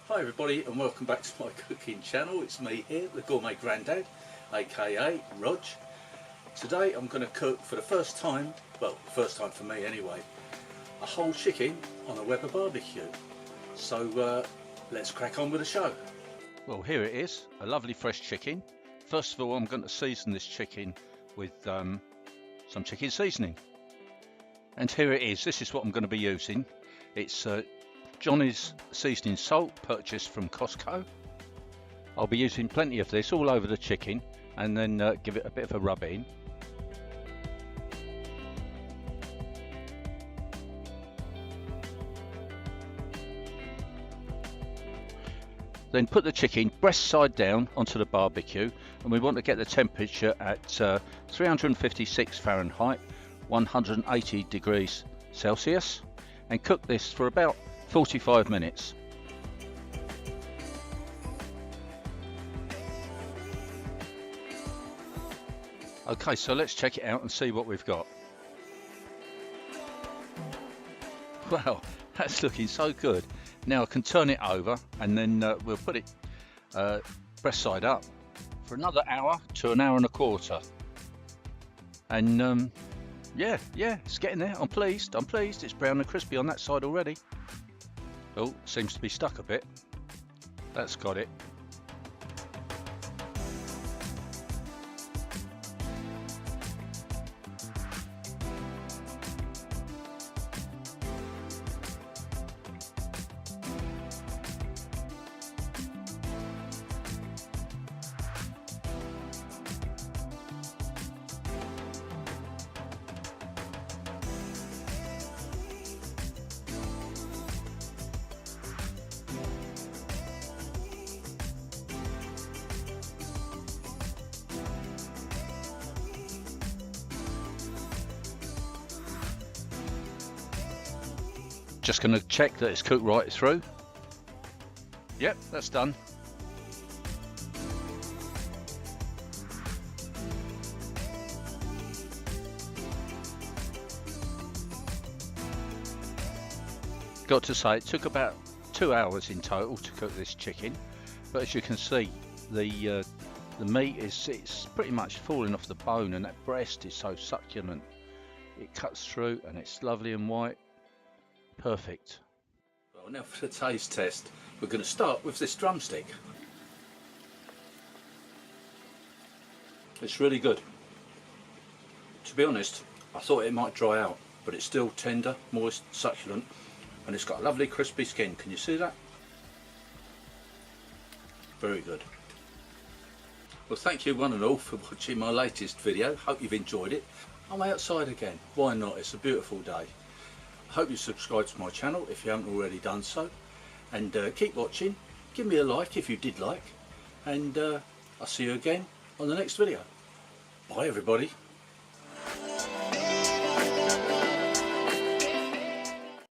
Hi everybody and welcome back to my cooking channel. It's me here, the Gourmet Grandad, aka Rog. Today I'm going to cook for the first time, well first time for me anyway, a whole chicken on a Weber barbecue. So let's crack on with the show. Well, here it is, a lovely fresh chicken. First of all, I'm going to season this chicken with some chicken seasoning. And here it is, this is what I'm going to be using. It's Johnny's seasoning salt, purchased from Costco. I'll be using plenty of this all over the chicken and then give it a bit of a rub in. Then put the chicken breast side down onto the barbecue, and we want to get the temperature at 356 Fahrenheit, 180 degrees Celsius, and cook this for about 45 minutes. Okay, so let's check it out and see what we've got. Wow, that's looking so good. Now I can turn it over and then we'll put it breast side up for another hour to an hour and a quarter. And yeah, it's getting there. I'm pleased. It's brown and crispy on that side already. Oh, seems to be stuck a bit. That's got it. Just going to check that it's cooked right through. Yep, that's done. Got to say, it took about 2 hours in total to cook this chicken, but as you can see, the meat it's pretty much falling off the bone, and that breast is so succulent. It cuts through and it's lovely and white. Perfect. Well, now for the taste test, we're going to start with this drumstick. It's really good. To be honest, I thought it might dry out, but it's still tender, moist, succulent, and it's got a lovely crispy skin. Can you see that? Very good. Well, thank you one and all for watching my latest video. Hope you've enjoyed it. I'm outside again. Why not? It's a beautiful day. I hope you subscribe to my channel if you haven't already done so, and keep watching. Give me a like if you did like, and I'll see you again on the next video. Bye everybody.